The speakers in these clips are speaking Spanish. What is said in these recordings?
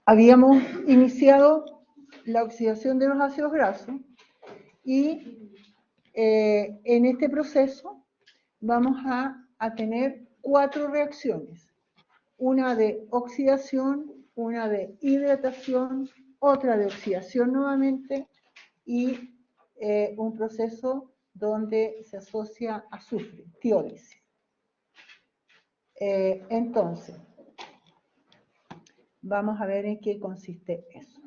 Habíamos iniciado la oxidación de los ácidos grasos y en este proceso vamos a tener 4 reacciones. Una de oxidación, una de hidratación, otra de oxidación nuevamente y un proceso donde se asocia azufre, tiólisis. Entonces, vamos a ver en qué consiste eso.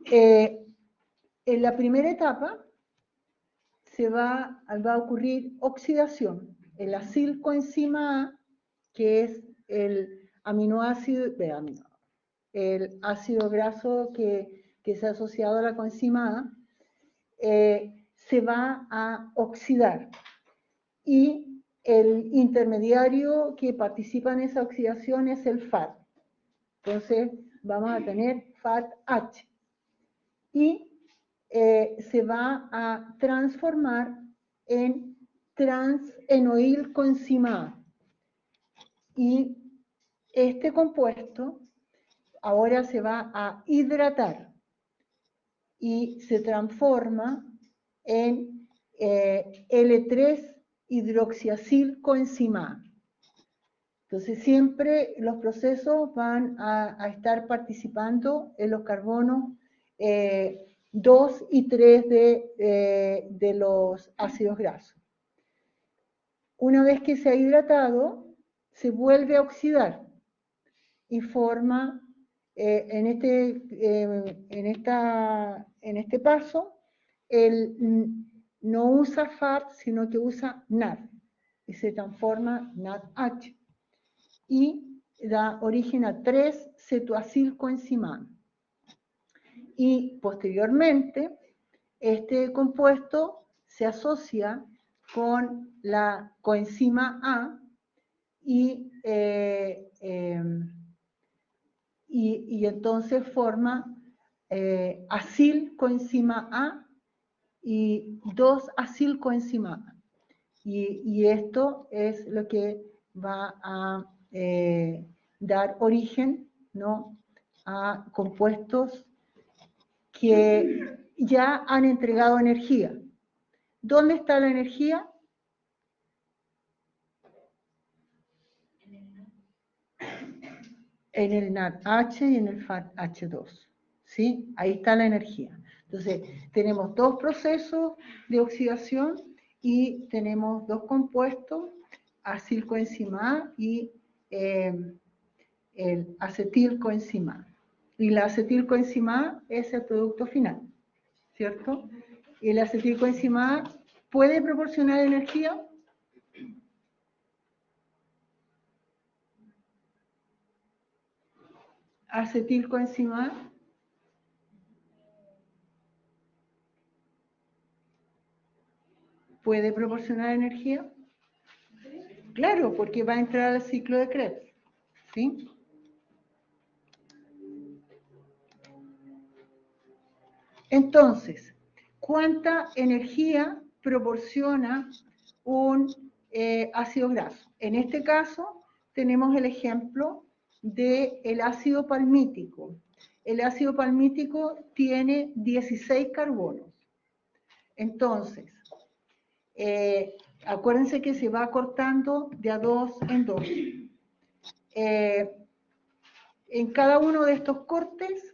En la primera etapa va a ocurrir oxidación. El acilcoenzima A, que es el aminoácido, el ácido graso que se ha asociado a la coenzima A, se va a oxidar. Y el intermediario que participa en esa oxidación es el FAT. Entonces, vamos a tener FAT-H. Y se va a transformar en transenoilcoenzima A. Y este compuesto ahora se va a hidratar y se transforma en L3-hidroxiacilcoenzima A. Entonces siempre los procesos van a estar participando en los carbonos 2 y 3 de los ácidos grasos. Una vez que se ha hidratado, se vuelve a oxidar y forma, en este paso, no usa FAT, sino que usa NAD, y se transforma NADH, y da origen a 3-cetoacilcoenzima A. Y posteriormente, este compuesto se asocia con la coenzima A y entonces forma acilcoenzima A y 2-acilcoenzima A. Y esto es lo que va a dar origen, ¿no?, a compuestos que ya han entregado energía. ¿Dónde está la energía? En el NADH y en el FADH2, ¿sí? Ahí está la energía. Entonces, tenemos 2 procesos de oxidación y tenemos 2 compuestos, acilcoenzima A y el acetilcoenzima A. Y la acetilcoenzima A es el producto final, ¿cierto? Y el acetilcoenzima A puede proporcionar energía. Acetilcoenzima A puede proporcionar energía. Claro, porque va a entrar al ciclo de Krebs, ¿sí? Entonces, ¿cuánta energía proporciona un ácido graso? En este caso, tenemos el ejemplo del ácido palmítico. El ácido palmítico tiene 16 carbonos. Entonces, acuérdense que se va cortando de a 2 en 2. En cada uno de estos cortes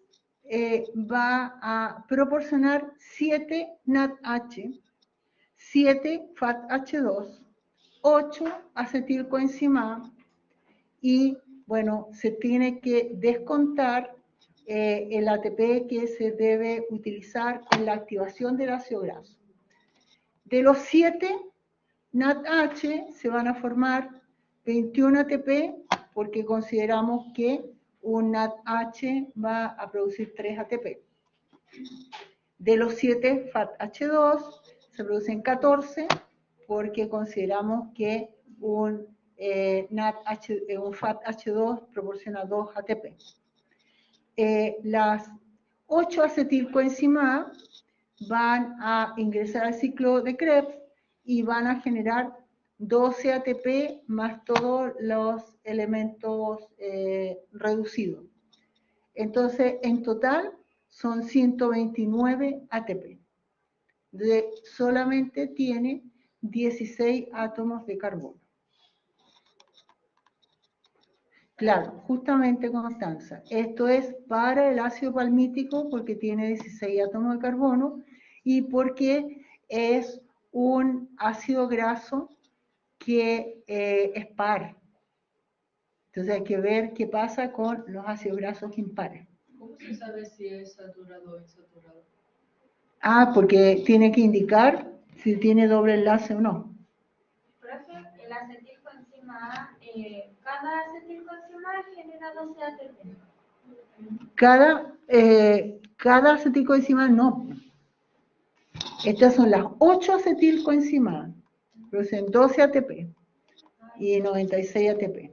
va a proporcionar 7 NADH, 7 FADH2, 8 acetilcoenzima A y, bueno, se tiene que descontar el ATP que se debe utilizar en la activación del ácido graso. De los 7 NADH se van a formar 21 ATP porque consideramos que un NADH va a producir 3 ATP. De los 7 FADH2 se producen 14 porque consideramos que un FADH2 proporciona 2 ATP. Las 8 acetilcoenzima A van a ingresar al ciclo de Krebs y van a generar 12 ATP más todos los elementos reducidos. Entonces, en total son 129 ATP. Solamente tiene 16 átomos de carbono. Claro, justamente, Constanza, esto es para el ácido palmítico porque tiene 16 átomos de carbono y porque es un ácido graso que es par. Entonces hay que ver qué pasa con los ácidos grasos impares. ¿Cómo se sabe si es saturado o insaturado? Ah, porque tiene que indicar si tiene doble enlace o no. Profe, el acetilcoenzima A, cada acetilcoenzima A genera 12 ATP. Cada acetilcoenzima no. Estas son las 8 acetilcoenzimas. Producen 12 ATP y 96 ATP.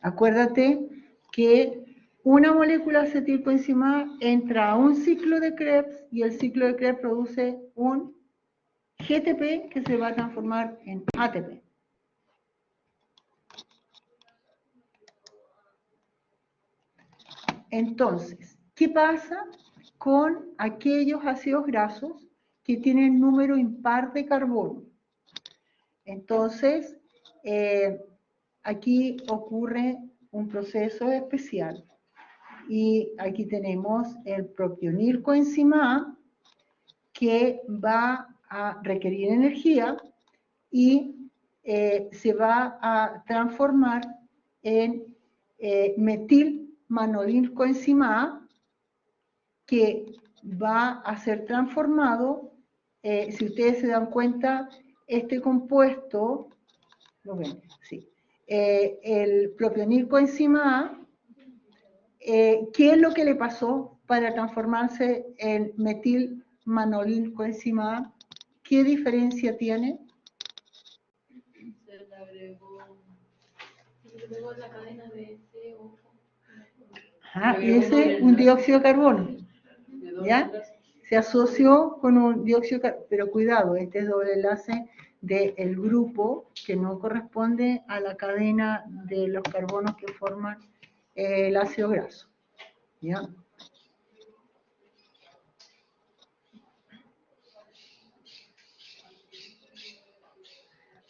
Acuérdate que una molécula de acetilcoenzima A entra a un ciclo de Krebs y el ciclo de Krebs produce un GTP que se va a transformar en ATP. Entonces, ¿qué pasa con aquellos ácidos grasos que tienen número impar de carbono? Entonces, aquí ocurre un proceso especial. Y aquí tenemos el propionilcoenzima A, que va a requerir energía y se va a transformar en metilmanolilcoenzima A, que va a ser transformado, si ustedes se dan cuenta, este compuesto, ¿lo ven? Sí. El propionilcoenzima A, ¿qué es lo que le pasó para transformarse en metilmanolilcoenzima A? ¿Qué diferencia tiene? Se le agregó la cadena de CO. Ese es un dióxido de carbono. ¿Ya? Se asoció con un dióxido de carbono, pero cuidado, este es doble enlace del grupo que no corresponde a la cadena de los carbonos que forman el ácido graso. ¿Ya?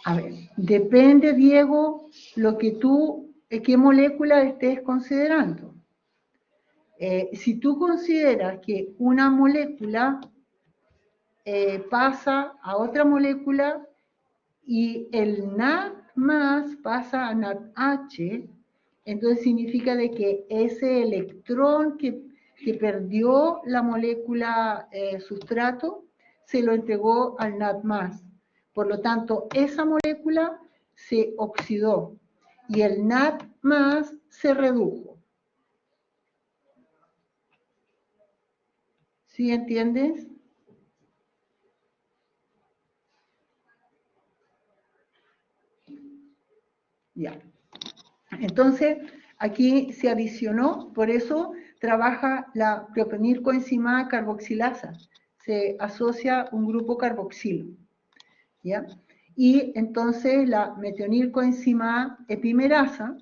A ver, depende, Diego, qué molécula estés considerando. Si tú consideras que una molécula pasa a otra molécula y el NAD más pasa a NADH, entonces significa de que ese electrón que perdió la molécula sustrato se lo entregó al NAD más. Por lo tanto, esa molécula se oxidó y el NAD más se redujo. ¿Sí entiendes? Ya. Entonces, aquí se adicionó, por eso trabaja la propionilcoenzima carboxilasa. Se asocia un grupo carboxilo. ¿Ya? Y entonces la metionilcoenzima epimerasa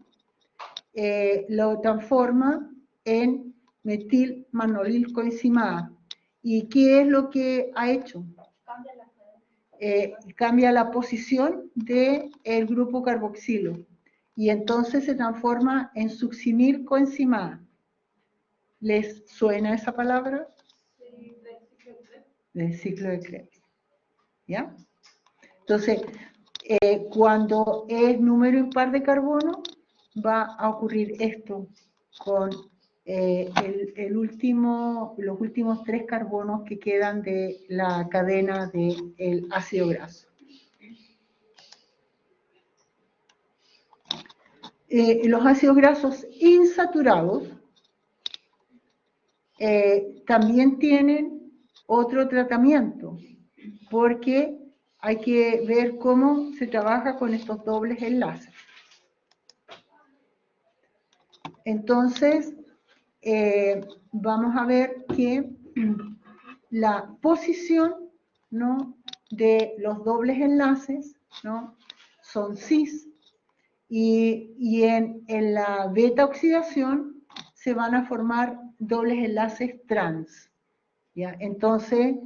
lo transforma en metilmanolilcoenzima A. ¿Y qué es lo que ha hecho? Cambia la posición del grupo carboxilo y entonces se transforma en succinilcoenzima A. ¿Les suena esa palabra? Sí, Del ciclo de Krebs. ¿Ya? Entonces, cuando es número impar de carbono, va a ocurrir esto con los últimos 3 carbonos que quedan de la cadena del ácido graso. Los ácidos grasos insaturados también tienen otro tratamiento, porque hay que ver cómo se trabaja con estos dobles enlaces. Entonces, vamos a ver que la posición, ¿no?, de los dobles enlaces, ¿no?, son cis, y en la beta oxidación se van a formar dobles enlaces trans, ¿ya? Entonces,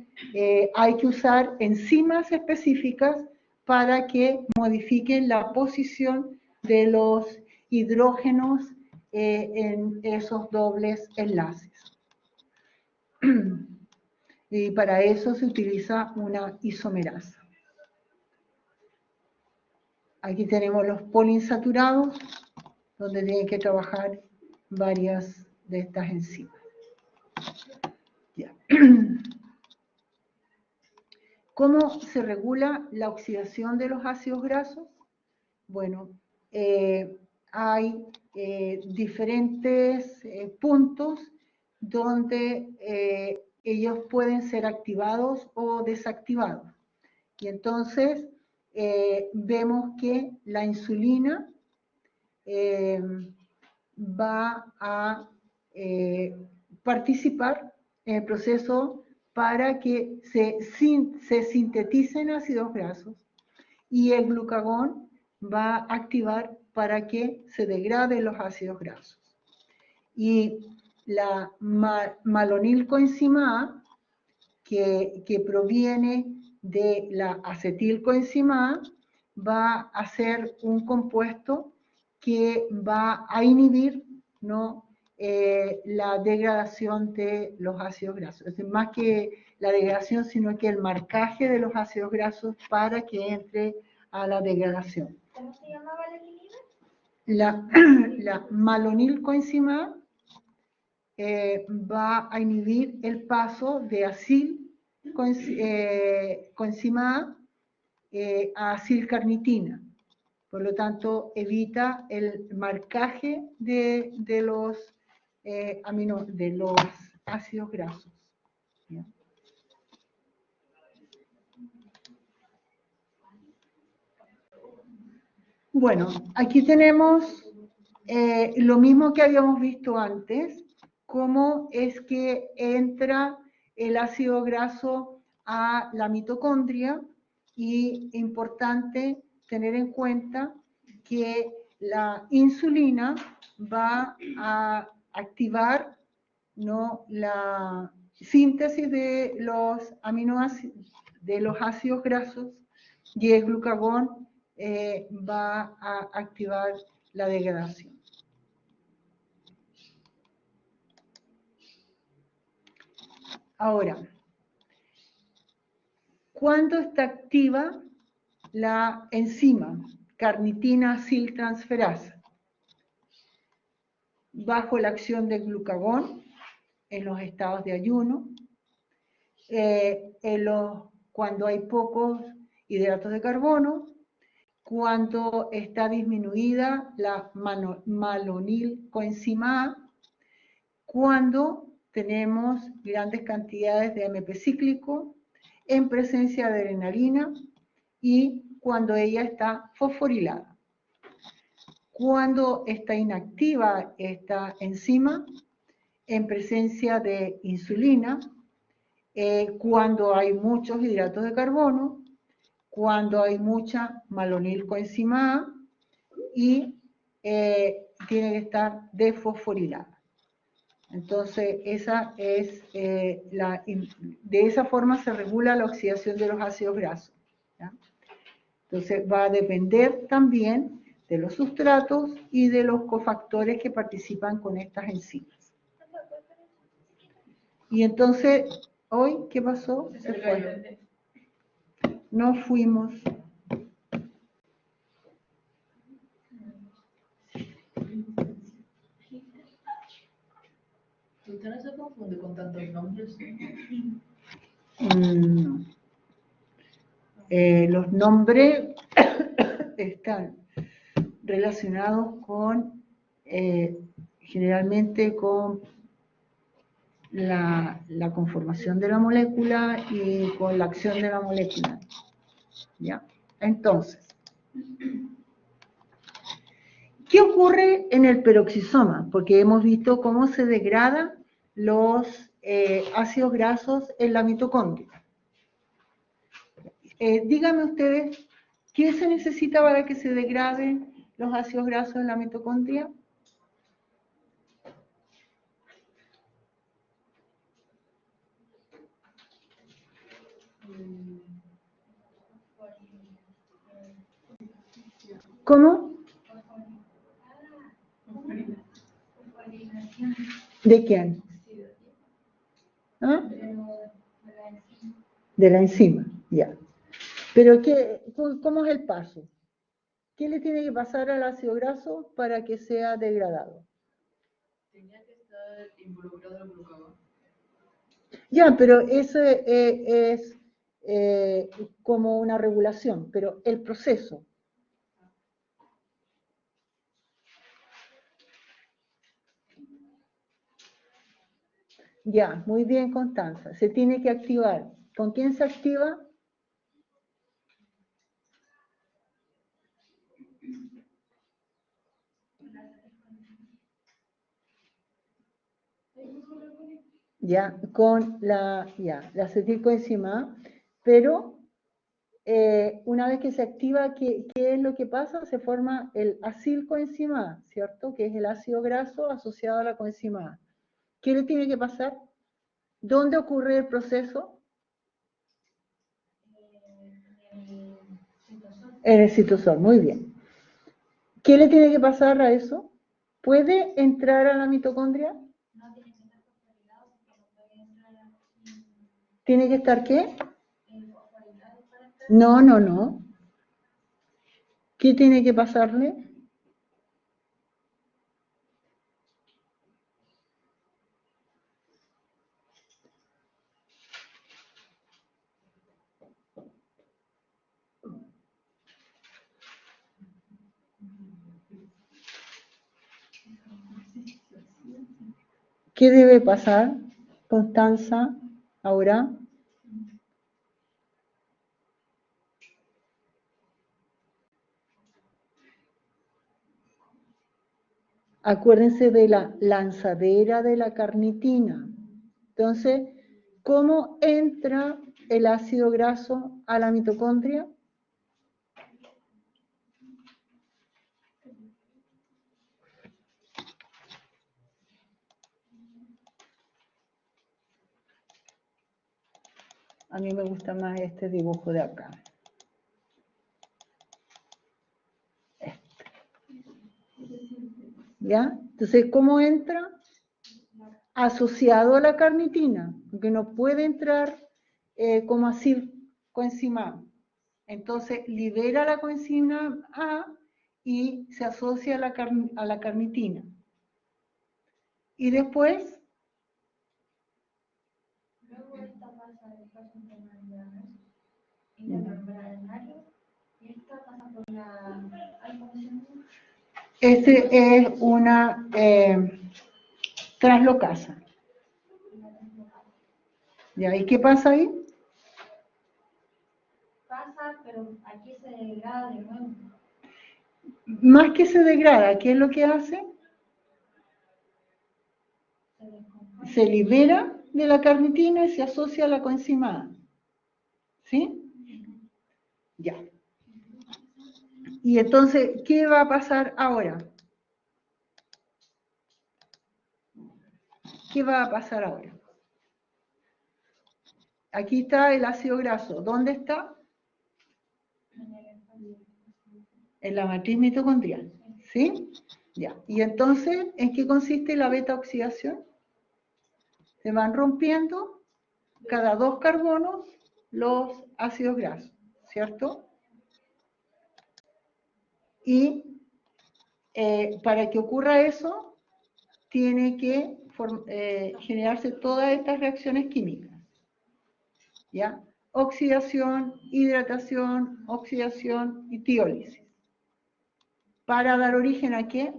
hay que usar enzimas específicas para que modifiquen la posición de los hidrógenos en esos dobles enlaces. Y para eso se utiliza una isomerasa. Aquí tenemos los poliinsaturados, donde tienen que trabajar varias de estas enzimas. Ya. ¿Cómo se regula la oxidación de los ácidos grasos? Bueno, hay diferentes puntos donde ellos pueden ser activados o desactivados. Y entonces vemos que la insulina va a participar en el proceso para que se sinteticen ácidos grasos, y el glucagón va a activar para que se degraden los ácidos grasos. Y la malonilcoenzima A, que proviene de la acetilcoenzima A, va a ser un compuesto que va a inhibir, ¿no?, la degradación de los ácidos grasos. Es decir, más que la degradación, sino que el marcaje de los ácidos grasos para que entre a la degradación. ¿Cómo se llamaba la inhibidor? La malonilcoenzima A va a inhibir el paso de acilcoenzima A acilcarnitina. Por lo tanto, evita el marcaje de los ácidos grasos. ¿Ya? Bueno, aquí tenemos lo mismo que habíamos visto antes, cómo es que entra el ácido graso a la mitocondria, y importante tener en cuenta que la insulina va a activar, ¿no?, la síntesis de los aminoácidos, de los ácidos grasos, y el glucagón va a activar la degradación. Ahora, ¿cuándo está activa la enzima carnitina aciltransferasa? Bajo la acción del glucagón, en los estados de ayuno, cuando hay pocos hidratos de carbono, cuando está disminuida la malonilcoenzima A, cuando tenemos grandes cantidades de AMP cíclico, en presencia de adrenalina, y cuando ella está fosforilada. Cuando está inactiva esta enzima, en presencia de insulina, cuando hay muchos hidratos de carbono, cuando hay mucha malonilcoenzima A, y tiene que estar desfosforilada. Entonces, esa es de esa forma se regula la oxidación de los ácidos grasos, ¿ya? Entonces, va a depender también de los sustratos y de los cofactores que participan con estas enzimas. Y entonces, hoy, ¿qué pasó? Se fue. Nos fuimos. ¿Usted no se confunde con tantos nombres? No. Los nombres están relacionados con, generalmente con la conformación de la molécula y con la acción de la molécula, ¿ya? Entonces, ¿Qué ocurre en el peroxisoma? Porque hemos visto cómo se degradan los ácidos grasos en la mitocondria. Díganme ustedes, ¿qué se necesita para que se degraden los ácidos grasos en la mitocondria? ¿Cómo? ¿De quién? ¿Ah? De la enzima, ya. Pero ¿cómo es el paso? ¿Qué le tiene que pasar al ácido graso para que sea degradado? Tenía que estar involucrado el glucagón. Ya, pero eso es como una regulación, pero el proceso. Ya, muy bien, Constanza. Se tiene que activar. ¿Con quién se activa? Ya, con la acetilcoenzima A, pero una vez que se activa, ¿qué es lo que pasa? Se forma el acilcoenzima A, ¿cierto? Que es el ácido graso asociado a la coenzima A. ¿Qué le tiene que pasar? ¿Dónde ocurre el proceso? En el citosol, muy bien. ¿Qué le tiene que pasar a eso? ¿Puede entrar a la mitocondria? ¿Tiene que estar qué? No, no, no. ¿Qué tiene que pasarle? ¿Qué debe pasar, Constanza, ahora? Acuérdense de la lanzadera de la carnitina. Entonces, ¿cómo entra el ácido graso a la mitocondria? A mí me gusta más este dibujo de acá. ¿Ya? Entonces, ¿cómo entra? Asociado a la carnitina, porque no puede entrar como así coenzima A. Entonces, libera la coenzima A y se asocia a la carnitina. Y después, Luego esta pasa el paso intermembranario y esta pasa por la... ¿cómo se llama? este es una translocasa. ¿Ya? ¿Y qué pasa ahí? Pasa, pero aquí se degrada de nuevo. Más que se degrada, ¿qué es lo que hace? Se descompone. Se libera de la carnitina y se asocia a la coenzima A. ¿Sí? Ya. Y entonces, ¿qué va a pasar ahora? ¿Qué va a pasar ahora? Aquí está el ácido graso. ¿Dónde está? En la matriz mitocondrial. ¿Sí? Ya. Y entonces, ¿en qué consiste la beta oxidación? Se van rompiendo cada 2 carbonos los ácidos grasos, ¿cierto? Y para que ocurra eso, tiene que generarse todas estas reacciones químicas. ¿Ya? Oxidación, hidratación, oxidación y tiólisis. ¿Para dar origen a qué?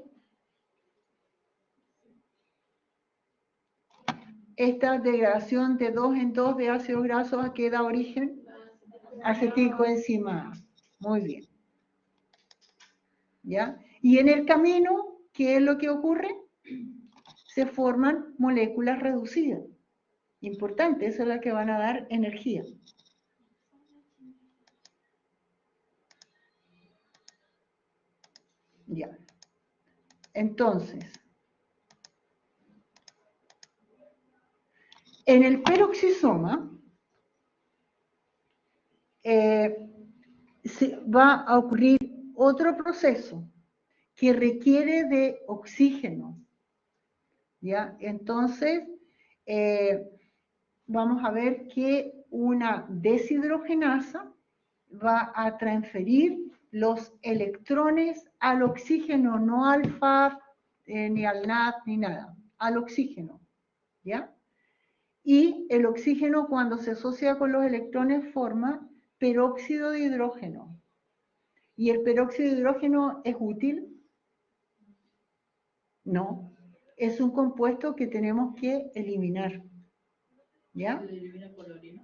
Esta degradación de 2 en 2 de ácidos grasos, ¿a qué da origen? Acetilcoenzima A. Muy bien. ¿Ya? Y en el camino, ¿qué es lo que ocurre? Se forman moléculas reducidas. Importante, eso es lo que van a dar energía. Ya. Entonces, en el peroxisoma va a ocurrir otro proceso que requiere de oxígeno. ¿Ya? Entonces, vamos a ver que una deshidrogenasa va a transferir los electrones al oxígeno, no al FAD, ni al NAD, ni nada, al oxígeno, ¿ya? Y el oxígeno, cuando se asocia con los electrones, forma peróxido de hidrógeno. ¿Y el peróxido de hidrógeno es útil? No, es un compuesto que tenemos que eliminar, ¿ya? ¿Se le elimina por la orina?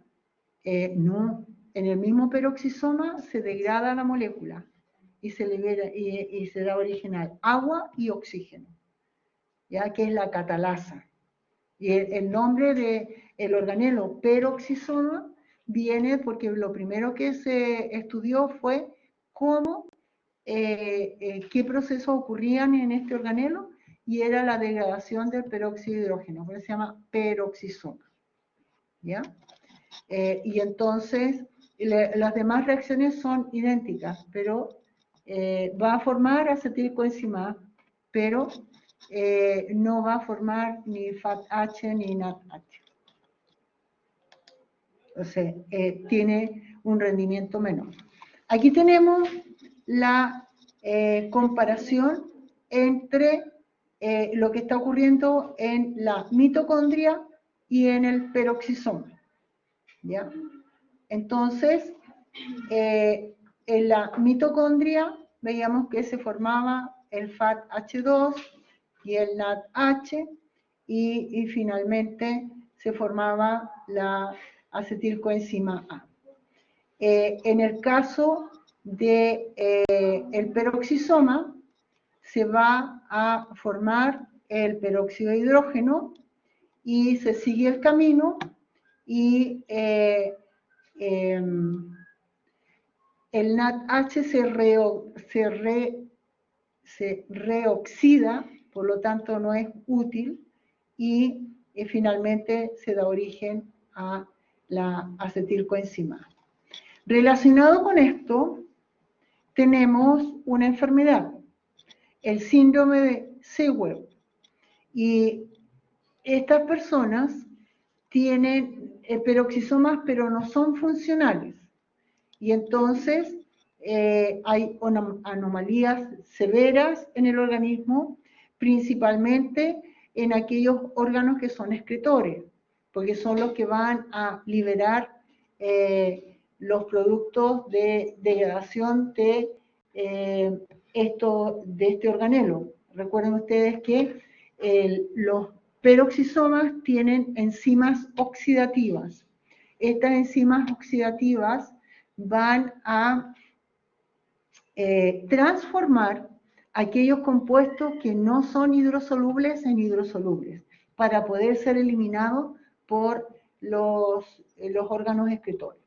No, en el mismo peroxisoma se degrada la molécula y se libera y se da origen al agua y oxígeno, ya que es la catalasa. Y el nombre del organelo peroxisoma viene porque lo primero que se estudió fue cómo, qué procesos ocurrían en este organelo, y era la degradación del peróxido de hidrógeno, por eso se llama peroxisoma, ¿ya? Y entonces las demás reacciones son idénticas, pero va a formar acetilcoenzima A, pero no va a formar ni FATH ni NADH. O sea, tiene un rendimiento menor. Aquí tenemos la comparación entre lo que está ocurriendo en la mitocondria y en el peroxisoma. ¿Ya? Entonces, en la mitocondria veíamos que se formaba el FATH2 y el NADH, y finalmente se formaba la acetilcoenzima A. En el caso del peroxisoma, se va a formar el peróxido de hidrógeno y se sigue el camino, y el NADH se reoxida, por lo tanto no es útil, y finalmente se da origen a la acetilcoenzima. Relacionado con esto, tenemos una enfermedad, el síndrome de Sewell, y estas personas tienen peroxisomas, pero no son funcionales. Y entonces hay anomalías severas en el organismo, principalmente en aquellos órganos que son excretores, porque son los que van a liberar los productos de degradación de este organelo. Recuerden ustedes que los peroxisomas tienen enzimas oxidativas. Estas enzimas oxidativas van a transformar aquellos compuestos que no son hidrosolubles en hidrosolubles, para poder ser eliminados por los órganos excretores.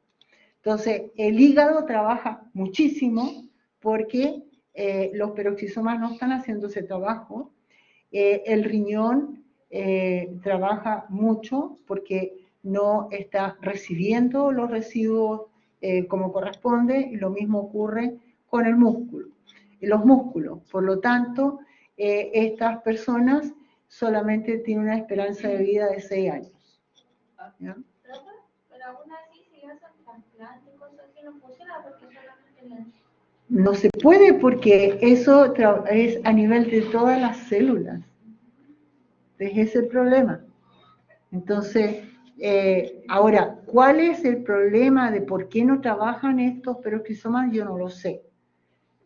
Entonces, el hígado trabaja muchísimo porque los peroxisomas no están haciendo ese trabajo. El riñón trabaja mucho porque no está recibiendo los residuos como corresponde, y lo mismo ocurre con el músculo, los músculos. Por lo tanto, estas personas solamente tienen una esperanza de vida de 6 años. ¿Ya? Pero aún así, si hacen trasplante y cosas así, no funciona porque solamente No se puede, porque eso es a nivel de todas las células. Ese es el problema. Entonces, ahora, ¿cuál es el problema de por qué no trabajan estos peroxisomas? Yo no lo sé.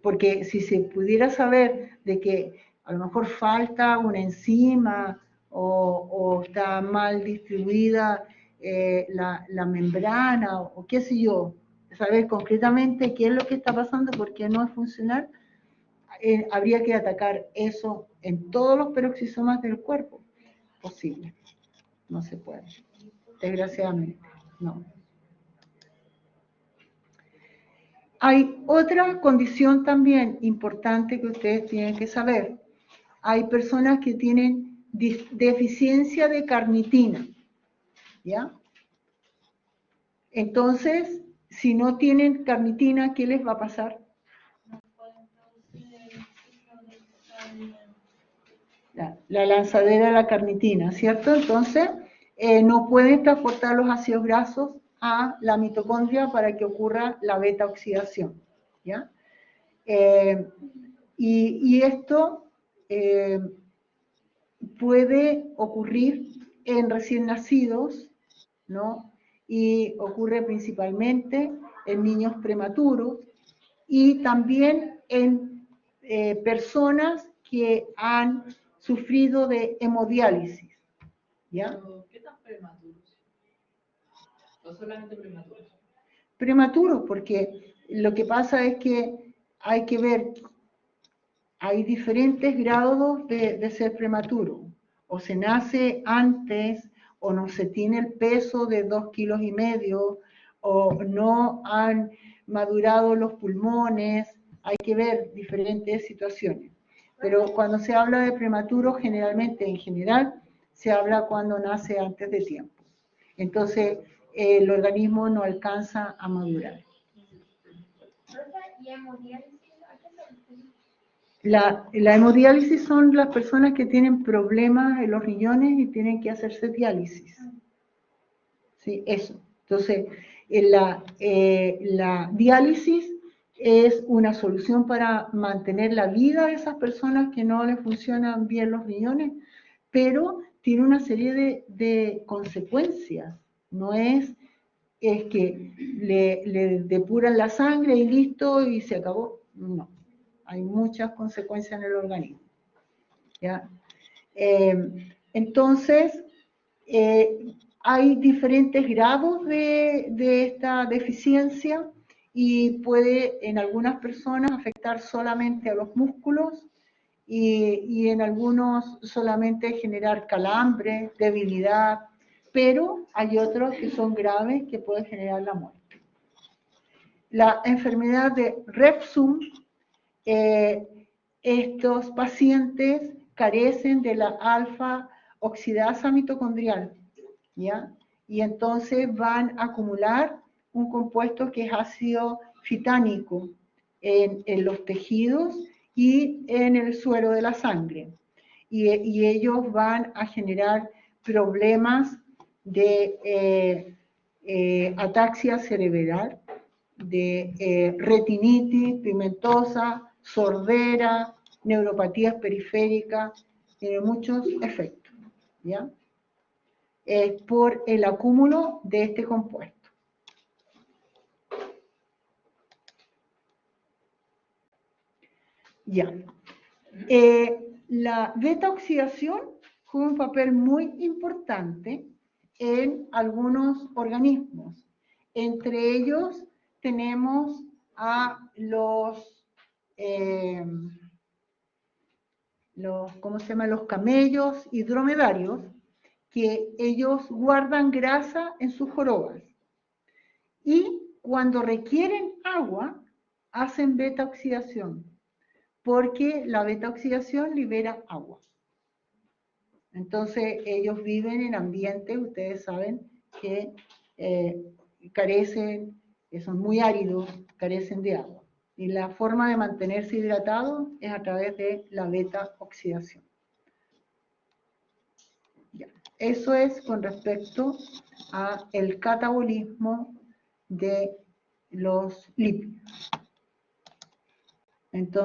Porque si se pudiera saber de que a lo mejor falta una enzima o está mal distribuida la membrana, o qué sé yo, saber concretamente qué es lo que está pasando, por qué no es funcional, habría que atacar eso en todos los peroxisomas del cuerpo. Posible. No se puede. Desgraciadamente, no. Hay otra condición también importante que ustedes tienen que saber. Hay personas que tienen deficiencia de carnitina, ¿ya? Entonces, si no tienen carnitina, ¿qué les va a pasar? No pueden producir el ciclo de La lanzadera de la carnitina, ¿cierto? Entonces, no pueden transportar los ácidos grasos a la mitocondria para que ocurra la beta oxidación, ¿ya? Y esto puede ocurrir en recién nacidos, ¿no? Y ocurre principalmente en niños prematuros y también en personas que han sufrido de hemodiálisis, ¿ya? Pero, ¿qué tan prematuros? ¿O solamente prematuros? Prematuros, porque lo que pasa es que hay que ver, hay diferentes grados de ser prematuro. O se nace antes, o no se tiene el peso de 2,5 kilos, o no han madurado los pulmones. Hay que ver diferentes situaciones. Pero cuando se habla de prematuro, generalmente, en general, se habla cuando nace antes de tiempo. Entonces, el organismo no alcanza a madurar. ¿Y hemodiálisis? ¿A qué se refiere? La hemodiálisis son las personas que tienen problemas en los riñones y tienen que hacerse diálisis. Sí, eso. Entonces, la diálisis es una solución para mantener la vida de esas personas que no les funcionan bien los riñones, pero tiene una serie de consecuencias. No es que le depuran la sangre y listo y se acabó. No. Hay muchas consecuencias en el organismo, ¿ya? Entonces, hay diferentes grados de esta deficiencia y puede en algunas personas afectar solamente a los músculos y en algunos solamente generar calambre, debilidad, pero hay otros que son graves que pueden generar la muerte. La enfermedad de Refsum, estos pacientes carecen de la alfa oxidasa mitocondrial, ¿ya? Y entonces van a acumular un compuesto que es ácido fitánico en los tejidos y en el suero de la sangre. Y ellos van a generar problemas de ataxia cerebral, de retinitis pigmentosa, sordera, neuropatías periféricas, tiene muchos efectos, ¿ya? Por el acúmulo de este compuesto. Ya. La beta oxidación juega un papel muy importante en algunos organismos. Entre ellos tenemos a ¿cómo se llama? Los camellos y dromedarios, que ellos guardan grasa en sus jorobas. Y cuando requieren agua, hacen beta oxidación, porque la beta oxidación libera agua. Entonces, ellos viven en ambientes, ustedes saben, que carecen, que son muy áridos, carecen de agua. Y la forma de mantenerse hidratado es a través de la beta oxidación. Ya. Eso es con respecto al catabolismo de los lípidos. Entonces,